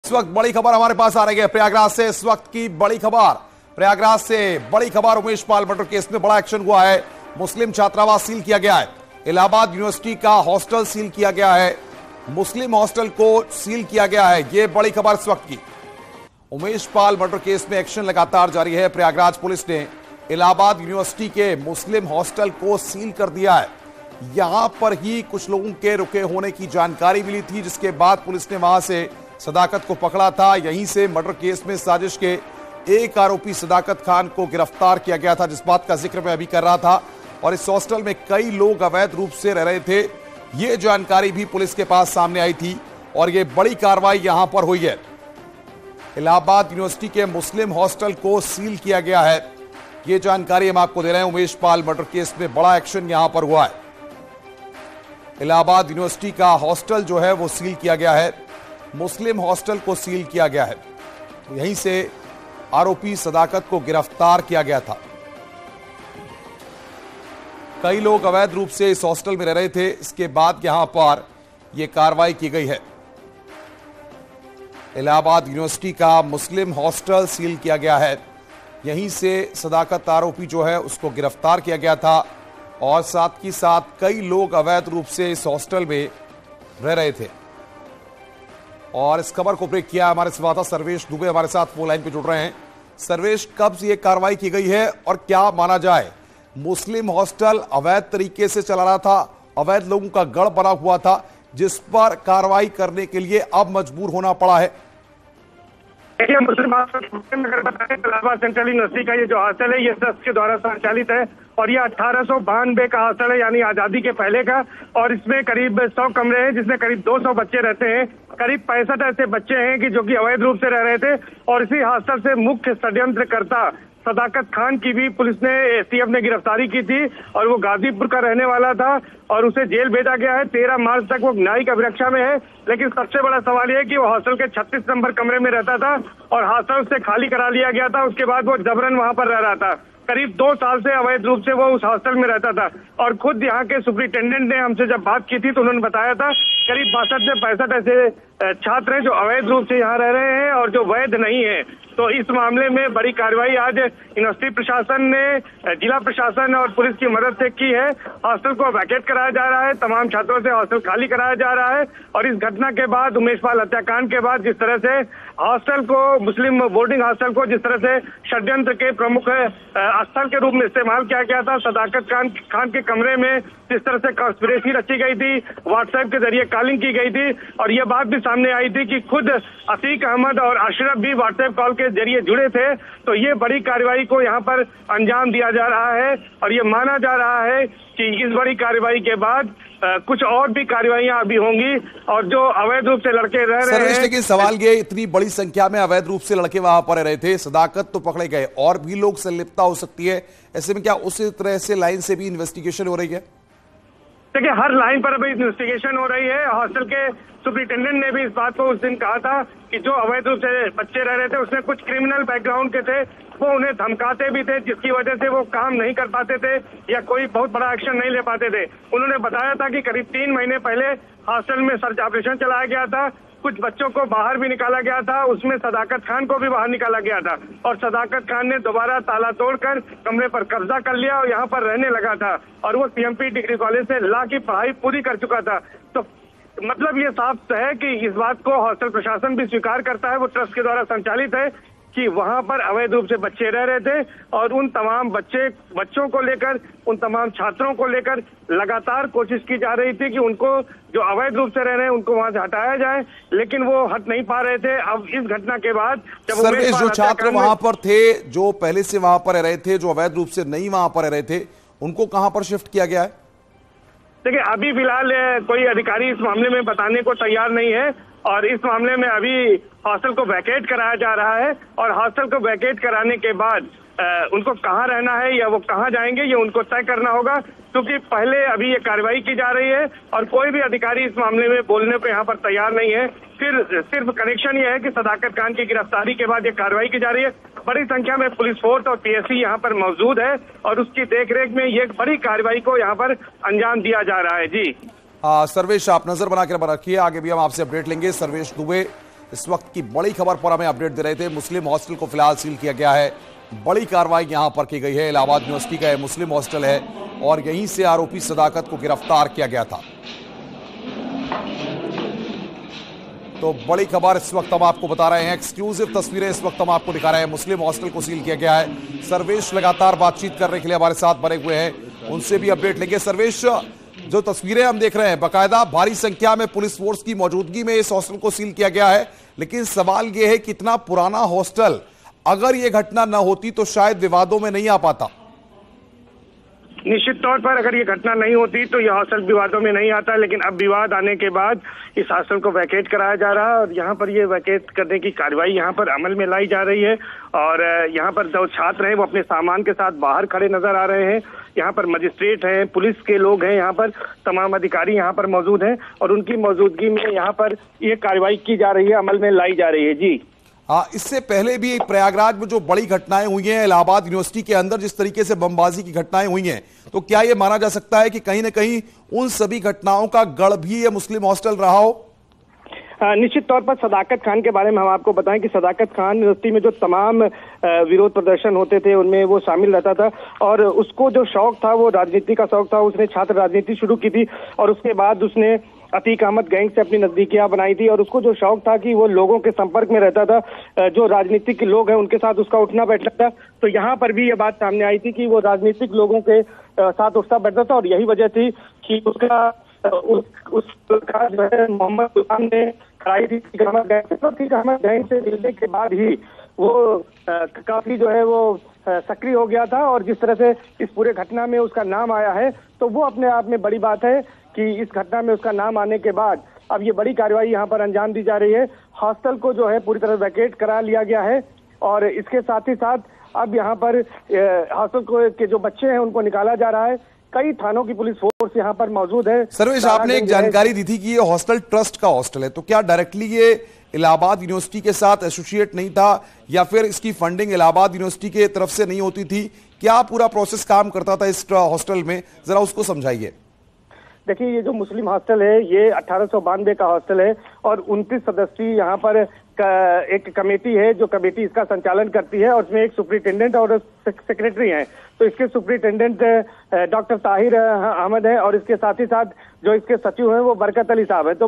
इस वक्त बड़ी खबर हमारे पास आ रही है प्रयागराज से। इस वक्त की बड़ी खबर प्रयागराज से, बड़ी खबर उमेश पाल मर्डर केस में बड़ा एक्शन हुआ है। मुस्लिम छात्रावास सील किया गया है। इलाहाबाद यूनिवर्सिटी का हॉस्टल सील किया गया है। मुस्लिम हॉस्टल को सील किया गया है। यह बड़ी खबर इस वक्त की। उमेश पाल मर्डर केस में एक्शन लगातार जारी है। प्रयागराज पुलिस ने इलाहाबाद यूनिवर्सिटी के मुस्लिम हॉस्टल को सील कर दिया है। यहां पर ही कुछ लोगों के रुके होने की जानकारी मिली थी, जिसके बाद पुलिस ने वहां से सदाकत को पकड़ा था। यहीं से मर्डर केस में साजिश के एक आरोपी सदाकत खान को गिरफ्तार किया गया था, जिस बात का जिक्र मैं अभी कर रहा था। और इस हॉस्टल में कई लोग अवैध रूप से रह रहे थे, ये जानकारी भी पुलिस के पास सामने आई थी और ये बड़ी कार्रवाई यहां पर हुई है। इलाहाबाद यूनिवर्सिटी के मुस्लिम हॉस्टल को सील किया गया है, ये जानकारी हम आपको दे रहे हैं। उमेश पाल मर्डर केस में बड़ा एक्शन यहां पर हुआ है। इलाहाबाद यूनिवर्सिटी का हॉस्टल जो है वो सील किया गया है, मुस्लिम हॉस्टल को सील किया गया है। यहीं से आरोपी सदाकत को गिरफ्तार किया गया था। कई लोग अवैध रूप से इस हॉस्टल में रह रहे थे, इसके बाद यहां पर यह कार्रवाई की गई है। इलाहाबाद यूनिवर्सिटी का मुस्लिम हॉस्टल सील किया गया है। यहीं से सदाकत आरोपी जो है उसको गिरफ्तार किया गया था और साथ ही साथ कई लोग अवैध रूप से इस हॉस्टल में रह रहे थे। और इस खबर को ब्रेक किया हमारे संवाददाता सर्वेश दुबे हमारे साथ फोन लाइन पे जुड़ रहे हैं। सर्वेश, कब ये कार्रवाई की गई है और क्या माना जाए, मुस्लिम हॉस्टल अवैध तरीके से चला रहा था, अवैध लोगों का गढ़ बना हुआ था, जिस पर कार्रवाई करने के लिए अब मजबूर होना पड़ा है? देखिए, मुस्लिम इलाहाबाद सेंट्रल यूनिवर्सिटी का ये जो हॉस्टल है ये ट्रस्ट के द्वारा संचालित है और ये 1892 का हॉस्टल है, यानी आजादी के पहले का। और इसमें करीब 100 कमरे हैं, जिसमें करीब 200 बच्चे रहते हैं। करीब 65 ऐसे बच्चे हैं कि जो कि अवैध रूप से रह रहे थे। और इसी हॉस्टल से मुख्य षड्यंत्रकर्ता सदाकत खान की भी पुलिस ने एसटीएफ ने गिरफ्तारी की थी और वो गाजीपुर का रहने वाला था और उसे जेल भेजा गया है। 13 मार्च तक वो न्यायिक अभिरक्षा में है। लेकिन सबसे बड़ा सवाल यह है कि वो हॉस्टल के 36 नंबर कमरे में रहता था और हॉस्टल से खाली करा लिया गया था। उसके बाद वो जबरन वहां पर रह रहा था। करीब 2 साल से अवैध रूप से वो उस हॉस्टल में रहता था। और खुद यहाँ के सुपरिटेंडेंट ने हमसे जब बात की थी तो उन्होंने बताया था करीब 62 से 65 ऐसे छात्र हैं जो अवैध रूप से यहाँ रह रहे हैं और जो वैध नहीं है। तो इस मामले में बड़ी कार्रवाई आज यूनिवर्सिटी प्रशासन ने, जिला प्रशासन और पुलिस की मदद से की है। हॉस्टल को वैकेट कराया जा रहा है, तमाम छात्रों से हॉस्टल खाली कराया जा रहा है। और इस घटना के बाद, उमेश पाल हत्याकांड के बाद, जिस तरह से हॉस्टल को, मुस्लिम बोर्डिंग हॉस्टल को जिस तरह से षड्यंत्र के प्रमुख स्थल के रूप में इस्तेमाल किया गया था, सदाकत खान के कमरे में जिस तरह से कॉन्स्पिरेसी रची गई थी, व्हाट्सएप के जरिए कॉलिंग की गई थी और ये बात भी सामने आई थी कि खुद अतीक अहमद और अशरफ भी व्हाट्सएप कॉल के जरिए जुड़े थे। तो ये बड़ी कार्रवाई को यहाँ पर अंजाम दिया जा रहा है और ये माना जा रहा है कि इस बड़ी कार्रवाई के बाद कुछ और भी कार्रवाइयां अभी होंगी और जो अवैध रूप से लड़के रह रहे हैं। लेकिन सवाल ये, इतनी बड़ी संख्या में अवैध रूप से लड़के वहां पर रह रहे थे, सदाकत तो पकड़े गए, और भी लोग संलिप्तता हो सकती है, ऐसे में क्या उसी तरह से लाइन से भी इन्वेस्टिगेशन हो रही है? देखिए, हर लाइन पर अभी इन्वेस्टिगेशन हो रही है। हॉस्टल के सुपरिटेंडेंट ने भी इस बात को उस दिन कहा था कि जो अवैध रूप से बच्चे रह रहे थे उसमें कुछ क्रिमिनल बैकग्राउंड के थे, वो उन्हें धमकाते भी थे, जिसकी वजह से वो काम नहीं कर पाते थे या कोई बहुत बड़ा एक्शन नहीं ले पाते थे। उन्होंने बताया था कि करीब 3 महीने पहले हॉस्टल में सर्च ऑपरेशन चलाया गया था, कुछ बच्चों को बाहर भी निकाला गया था, उसमें सदाकत खान को भी बाहर निकाला गया था और सदाकत खान ने दोबारा ताला तोड़कर कमरे पर कब्जा कर लिया और यहाँ पर रहने लगा था। और वो सीएमपी डिग्री कॉलेज से लॉ की पढ़ाई पूरी कर चुका था। तो मतलब ये साफ है कि इस बात को हॉस्टल प्रशासन भी स्वीकार करता है, वो ट्रस्ट के द्वारा संचालित है, कि वहां पर अवैध रूप से बच्चे रह रहे थे और उन तमाम बच्चों को लेकर, उन तमाम छात्रों को लेकर लगातार कोशिश की जा रही थी कि उनको, जो अवैध रूप से रह रहे हैं, उनको वहां से हटाया जाए, लेकिन वो हट नहीं पा रहे थे। अब इस घटना के बाद जब जो छात्र वहां पर थे, जो पहले से वहां पर रह रहे थे, जो अवैध रूप से नहीं वहां पर रह रहे थे, उनको कहां पर शिफ्ट किया गया है? देखिए, अभी फिलहाल कोई अधिकारी इस मामले में बताने को तैयार नहीं है और इस मामले में अभी हॉस्टल को वैकेट कराया जा रहा है और हॉस्टल को वैकेट कराने के बाद उनको कहाँ रहना है या वो कहाँ जाएंगे, ये उनको तय करना होगा, क्योंकि पहले अभी ये कार्रवाई की जा रही है और कोई भी अधिकारी इस मामले में बोलने पे यहाँ पर तैयार नहीं है। फिर सिर्फ कनेक्शन ये है कि सदाकत खान की गिरफ्तारी के बाद ये कार्रवाई की जा रही है। बड़ी संख्या में पुलिस फोर्स और पीएससी यहाँ पर मौजूद है और उसकी देखरेख में ये बड़ी कार्रवाई को यहाँ पर अंजाम दिया जा रहा है। जी सर्वेश, आप नजर बना कर रखिए, आगे भी हम आपसे अपडेट लेंगे। सर्वेश दुबे इस वक्त की बड़ी खबर पर हमें अपडेट दे रहे थे। मुस्लिम हॉस्टल को फिलहाल सील किया गया है। बड़ी कार्रवाई यहां पर की गई है। इलाहाबाद यूनिवर्सिटी का यह मुस्लिम हॉस्टल है और यहीं से आरोपी सदाकत को गिरफ्तार किया गया था। तो बड़ी खबर इस वक्त हम आपको बता रहे हैं, एक्सक्लूसिव तस्वीरें इस वक्त हम आपको दिखा रहे हैं। मुस्लिम हॉस्टल को सील किया गया है। सर्वेश लगातार बातचीत करने के लिए हमारे साथ बने हुए हैं, उनसे भी अपडेट लेंगे। सर्वेश, जो तस्वीरें हम देख रहे हैं, बाकायदा भारी संख्या में पुलिस फोर्स की मौजूदगी में इस हॉस्टल को सील किया गया है, लेकिन सवाल यह है कितना पुराना हॉस्टल, अगर यह घटना न होती तो शायद विवादों में नहीं आ पाता। निश्चित तौर पर अगर ये घटना नहीं होती तो यह हॉस्टल विवादों में नहीं आता, लेकिन अब विवाद आने के बाद इस हॉस्टल को वैकेट कराया जा रहा है और यहाँ पर ये वैकेट करने की कार्रवाई यहाँ पर अमल में लाई जा रही है। और यहाँ पर जो छात्र हैं वो अपने सामान के साथ बाहर खड़े नजर आ रहे हैं। यहाँ पर मजिस्ट्रेट हैं, पुलिस के लोग हैं, यहाँ पर तमाम अधिकारी यहाँ पर मौजूद हैं और उनकी मौजूदगी में यहाँ पर ये कार्रवाई की जा रही है, अमल में लाई जा रही है। जी इससे पहले भी प्रयागराज में जो बड़ी घटनाएं हुई हैं, इलाहाबाद यूनिवर्सिटी के अंदर जिस तरीके से बमबाजी की घटनाएं हुई हैं, तो क्या यह माना जा सकता है कि कहीं ना कहीं उन सभी घटनाओं का गढ़ भी ये मुस्लिम हॉस्टल रहा हो? निश्चित तौर पर सदाकत खान के बारे में हम आपको बताएं कि सदाकत खान यूनिवर्सिटी में जो तमाम विरोध प्रदर्शन होते थे उनमें वो शामिल रहता था और उसको जो शौक था वो राजनीति का शौक था। उसने छात्र राजनीति शुरू की थी और उसके बाद उसने अतीक अहमद गैंग से अपनी नजदीकियां बनाई थी और उसको जो शौक था कि वो लोगों के संपर्क में रहता था, जो राजनीतिक लोग हैं उनके साथ उसका उठना बैठना था। तो यहाँ पर भी ये बात सामने आई थी कि वो राजनीतिक लोगों के साथ उठता बैठता था और यही वजह थी कि उसका जो है मोहम्मद गुलाम ने कराई थी अतीक अहमद गैंग से मिलने के बाद ही वो काफी जो है वो सक्रिय हो गया था और जिस तरह से इस पूरे घटना में उसका नाम आया है तो वो अपने आप में बड़ी बात है कि इस घटना में उसका नाम आने के बाद अब ये बड़ी कार्रवाई यहाँ पर अंजाम दी जा रही है। हॉस्टल को जो है पूरी तरह वैकेट करा लिया गया है और इसके साथ ही साथ अब यहाँ पर हॉस्टल को के जो बच्चे हैं उनको निकाला जा रहा है। कई थानों की पुलिस फोर्स यहाँ पर मौजूद है। सर्वेश, आपने एक जानकारी दी थी कि ये हॉस्टल ट्रस्ट का हॉस्टल है, तो क्या डायरेक्टली ये इलाहाबाद यूनिवर्सिटी के साथ एसोसिएट नहीं था या फिर इसकी फंडिंग इलाहाबाद यूनिवर्सिटी की तरफ से नहीं होती थी? क्या पूरा प्रोसेस काम करता था इस हॉस्टल में, जरा उसको समझाइए। देखिए, ये जो मुस्लिम हॉस्टल है ये 1892 का हॉस्टल है और 29 सदस्यीय यहाँ पर एक कमेटी है जो कमेटी इसका संचालन करती है और उसमें एक सुपरिटेंडेंट और सेक्रेटरी हैं। तो इसके सुपरिटेंडेंट डॉक्टर ताहिर अहमद है और इसके साथ ही साथ जो इसके सचिव हैं वो बरकत अली साहब है। तो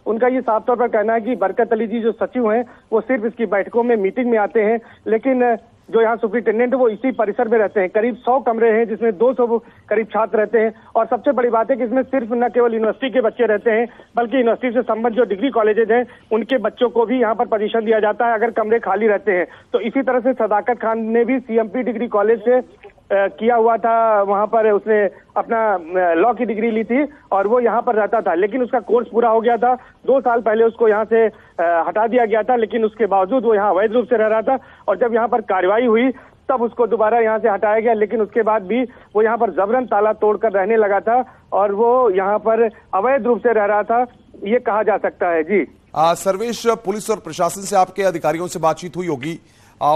उनका ये साफ तौर पर कहना है कि बरकत अली जी जो सचिव हैं वो सिर्फ इसकी बैठकों में मीटिंग में आते हैं, लेकिन जो यहाँ सुपरिटेंडेंट है वो इसी परिसर में रहते हैं। करीब 100 कमरे हैं जिसमें 200 करीब छात्र रहते हैं और सबसे बड़ी बात है कि इसमें सिर्फ न केवल यूनिवर्सिटी के बच्चे रहते हैं बल्कि यूनिवर्सिटी से संबद्ध जो डिग्री कॉलेजेज हैं उनके बच्चों को भी यहाँ पर पोजीशन दिया जाता है अगर कमरे खाली रहते हैं। तो इसी तरह से सदाकत खान ने भी सीएमपी डिग्री कॉलेज से किया हुआ था, वहां पर उसने अपना लॉ की डिग्री ली थी और वो यहाँ पर रहता था, लेकिन उसका कोर्स पूरा हो गया था। 2 साल पहले उसको यहाँ से हटा दिया गया था, लेकिन उसके बावजूद वो यहाँ अवैध रूप से रह रहा था और जब यहाँ पर कार्रवाई हुई तब उसको दोबारा यहाँ से हटाया गया, लेकिन उसके बाद भी वो यहाँ पर जबरन ताला तोड़कर रहने लगा था और वो यहाँ पर अवैध रूप से रह रहा था, ये कहा जा सकता है। जी सर्वेश, पुलिस और प्रशासन से आपके अधिकारियों से बातचीत हुई होगी।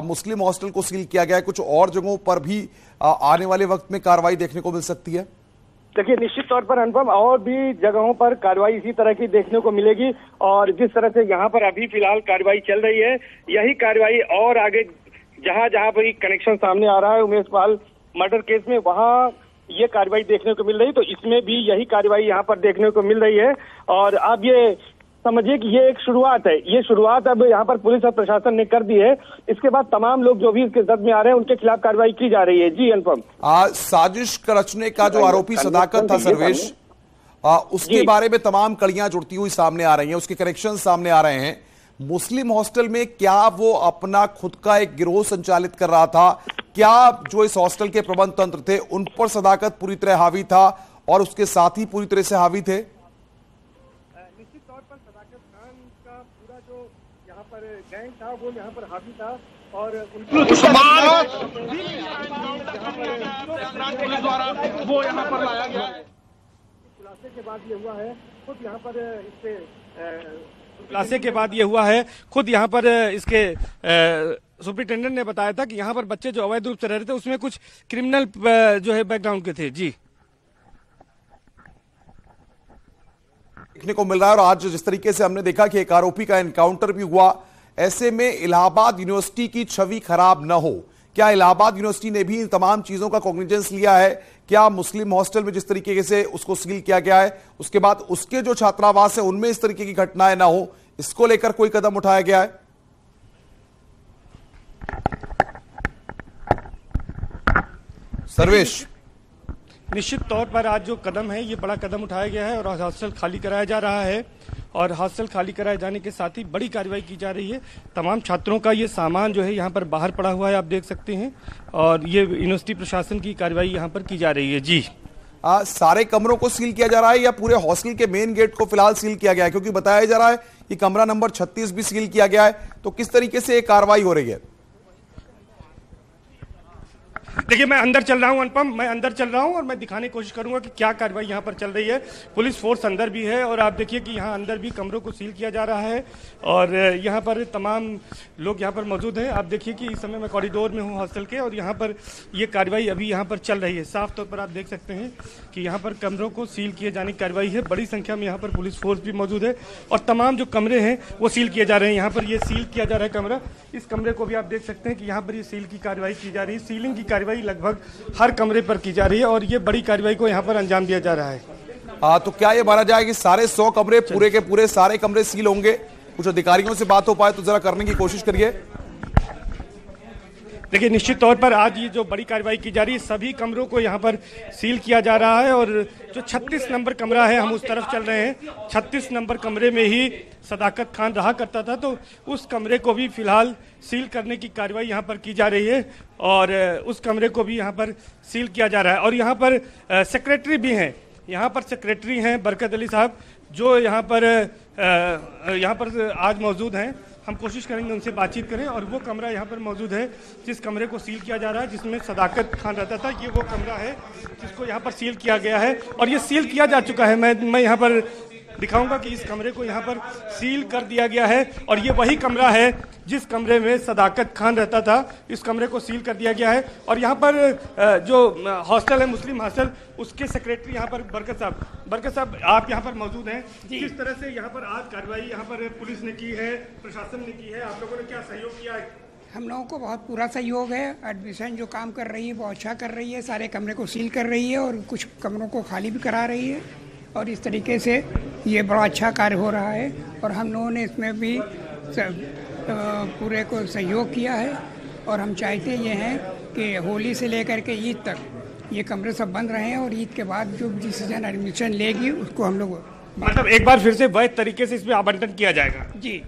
मुस्लिम हॉस्टल को सील किया गया है, कुछ और जगहों पर भी आने वाले वक्त में कार्रवाई देखने को मिल सकती है? देखिए, निश्चित तौर पर अनुपम और भी जगहों पर कार्रवाई इसी तरह की देखने को मिलेगी और जिस तरह से यहाँ पर अभी फिलहाल कार्रवाई चल रही है यही कार्रवाई और आगे जहाँ जहाँ पर कनेक्शन सामने आ रहा है उमेश पाल मर्डर केस में वहाँ ये कार्रवाई देखने को मिल रही है, तो इसमें भी यही कार्रवाई यहाँ पर देखने को मिल रही है। और अब ये समझिए कि ये एक शुरुआत है, ये शुरुआत अब यहाँ पर पुलिस और प्रशासन ने कर दी है। इसके बाद तमाम लोग जो भी इसके जद में आ रहे हैं उनके खिलाफ कार्रवाई की जा रही है। जी अनुपम, साजिश रचने का जो आरोपी सदाकत था सर्वेश, उसके बारे में तमाम कड़ियां जुड़ती हुई सामने आ रही हैं, उसके कनेक्शन सामने आ रहे हैं। मुस्लिम हॉस्टल में क्या वो अपना खुद का एक गिरोह संचालित कर रहा था? क्या जो इस हॉस्टल के प्रबंध तंत्र थे उन पर सदाकत पूरी तरह हावी था और उसके साथी पूरी तरह से हावी थे? निश्चित तौर पर सदाकत खान का पूरा जो यहाँ पर गैंग था वो यहाँ पर हावी था और वो यहाँ पर लाया गया है। खुलासे के बाद ये हुआ है, खुद यहाँ पर इससे खुलासे के बाद ये हुआ है, खुद यहाँ पर इसके सुपरिटेंडेंट ने बताया था कि यहाँ पर बच्चे जो अवैध रूप से रह रहे थे उसमें कुछ क्रिमिनल जो है बैकग्राउंड के थे। जी देखने को मिल रहा है और आज जिस तरीके से हमने देखा कि एक आरोपी का एनकाउंटर भी हुआ, ऐसे में इलाहाबाद यूनिवर्सिटी की छवि खराब न हो, क्या इलाहाबाद यूनिवर्सिटी ने भी इन तमाम चीजों का कॉग्निजेंस लिया है? क्या मुस्लिम हॉस्टल में जिस तरीके से उसको सील किया गया है, उसके बाद उसके जो छात्रावास है उनमें इस तरीके की घटनाएं ना हो, इसको लेकर कोई कदम उठाया गया है? सर्वेश, निश्चित तौर पर आज जो कदम है ये बड़ा कदम उठाया गया है और हॉस्टल खाली कराया जा रहा है और हॉस्टल खाली कराए जाने के साथ ही बड़ी कार्रवाई की जा रही है। तमाम छात्रों का ये सामान जो है यहाँ पर बाहर पड़ा हुआ है, आप देख सकते हैं, और ये यूनिवर्सिटी प्रशासन की कार्रवाई यहाँ पर की जा रही है। जी सारे कमरों को सील किया जा रहा है या पूरे हॉस्टल के मेन गेट को फिलहाल सील किया गया है? क्योंकि बताया जा रहा है कि कमरा नंबर 36 भी सील किया गया है, तो किस तरीके से एक कार्रवाई हो रही है? देखिए, मैं अंदर चल रहा हूं अनुपम, मैं अंदर चल रहा हूं और मैं दिखाने की कोशिश करूंगा कि क्या कार्रवाई यहां पर चल रही है। पुलिस फोर्स अंदर भी है और आप देखिए कि यहां अंदर भी कमरों को सील किया जा रहा है और यहां पर तमाम लोग यहां पर मौजूद हैं। आप देखिए कि इस समय मैं कॉरिडोर में हूं हॉस्टल के और यहां पर ये कार्रवाई अभी यहां पर चल रही है। साफ तौर पर आप देख सकते हैं कि यहाँ पर कमरों को सील किए जाने की कार्रवाई है। बड़ी संख्या में यहाँ पर पुलिस फोर्स भी मौजूद है और तमाम जो कमरे हैं वो सील किए जा रहे हैं। यहाँ पर ये सील किया जा रहा है कमरा, इस कमरे को भी आप देख सकते हैं कि यहाँ पर ये सील की कार्रवाई की जा रही है। सीलिंग की कार्रवाई लगभग हर कमरे पर की जा रही है और ये बड़ी कार्रवाई को यहाँ पर अंजाम दिया जा रहा है। तो क्या ये माना जाए कि सारे 100 कमरे पूरे के पूरे सारे कमरे सील होंगे? कुछ अधिकारियों से बात हो पाए तो जरा करने की कोशिश करिए। देखिए, निश्चित तौर पर आज ये जो बड़ी कार्रवाई की जा रही है, सभी कमरों को यहाँ पर सील किया जा रहा है और जो 36 नंबर कमरा है, हम उस तरफ चल रहे हैं। 36 नंबर कमरे में ही सदाकत खान रहा करता था, तो उस कमरे को भी फिलहाल सील करने की कार्रवाई यहाँ पर की जा रही है और उस कमरे को भी यहाँ पर सील किया जा रहा है। और यहाँ पर सेक्रेटरी भी हैं, यहाँ पर सेक्रेटरी हैं बरकत अली साहब, जो यहाँ पर आज मौजूद हैं। हम कोशिश करेंगे उनसे बातचीत करें। और वो कमरा यहाँ पर मौजूद है जिस कमरे को सील किया जा रहा है, जिसमें सदाकत खान रहता था, ये वो कमरा है जिसको यहाँ पर सील किया गया है और ये सील किया जा चुका है। मैं यहाँ पर दिखाऊंगा कि इस कमरे को यहाँ पर सील कर दिया गया है और ये वही कमरा है जिस कमरे में सदाकत खान रहता था। इस कमरे को सील कर दिया गया है और यहाँ पर जो हॉस्टल है मुस्लिम हॉस्टल, उसके सेक्रेटरी यहाँ पर बरकत साहब आप यहाँ पर मौजूद हैं। किस तरह से यहाँ पर आज कार्रवाई यहाँ पर पुलिस ने की है, प्रशासन ने की है, आप लोगों ने क्या सहयोग किया है? हम लोगों को बहुत पूरा सहयोग है। एडमिशन जो काम कर रही है बहुत अच्छा कर रही है, सारे कमरे को सील कर रही है और कुछ कमरों को खाली भी करा रही है और इस तरीके से ये बड़ा अच्छा कार्य हो रहा है और हम लोगों ने इसमें भी पूरे को सहयोग किया है और हम चाहते ये हैं कि होली से लेकर के ईद तक ये कमरे सब बंद रहे हैं और ईद के बाद जो डिसीजन एडमिशन लेगी उसको हम लोग मतलब एक बार फिर से वैध तरीके से इसमें आवंटन किया जाएगा। जी।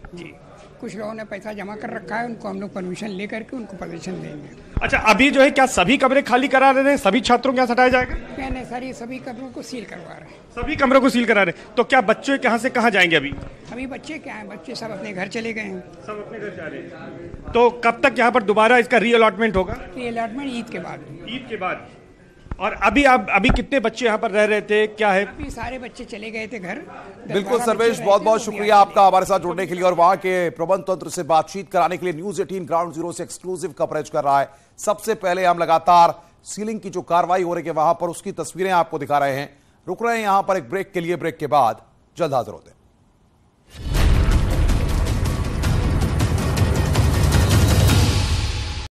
कुछ लोगों ने पैसा जमा कर रखा है, उनको हम लोग परमिशन ले करके उनको परमिशन देंगे। अच्छा, अभी जो है क्या सभी कमरे खाली करा रहे हैं? सभी छात्रों को यहाँ हटाया जाएगा? नहीं सर, सभी कमरों को सील करवा रहे हैं। सभी कमरों को सील करा रहे हैं, तो क्या बच्चे कहाँ से कहाँ जाएंगे? अभी बच्चे क्या हैं, बच्चे सब अपने घर चले गए हैं। सब अपने घर जा रहे हैं। तो कब तक यहाँ पर दोबारा इसका री अलॉटमेंट होगा? री अलॉटमेंट ईद के बाद। और अभी कितने बच्चे यहाँ पर रह रहे थे, क्या है? अभी सारे बच्चे चले गए थे घर। बिल्कुल सर्वेश, बहुत बहुत शुक्रिया आपका हमारे साथ जुड़ने के लिए और वहां के प्रबंध तंत्र से बातचीत कराने के लिए। न्यूज़ 18 ग्राउंड जीरो से एक्सक्लूसिव कवरेज कर रहा है। सबसे पहले हम लगातार सीलिंग की जो कार्रवाई हो रही है वहां पर उसकी तस्वीरें आपको दिखा रहे हैं। रुक रहे हैं यहां पर एक ब्रेक के लिए, ब्रेक के बाद जल्द हाजिर होते हैं।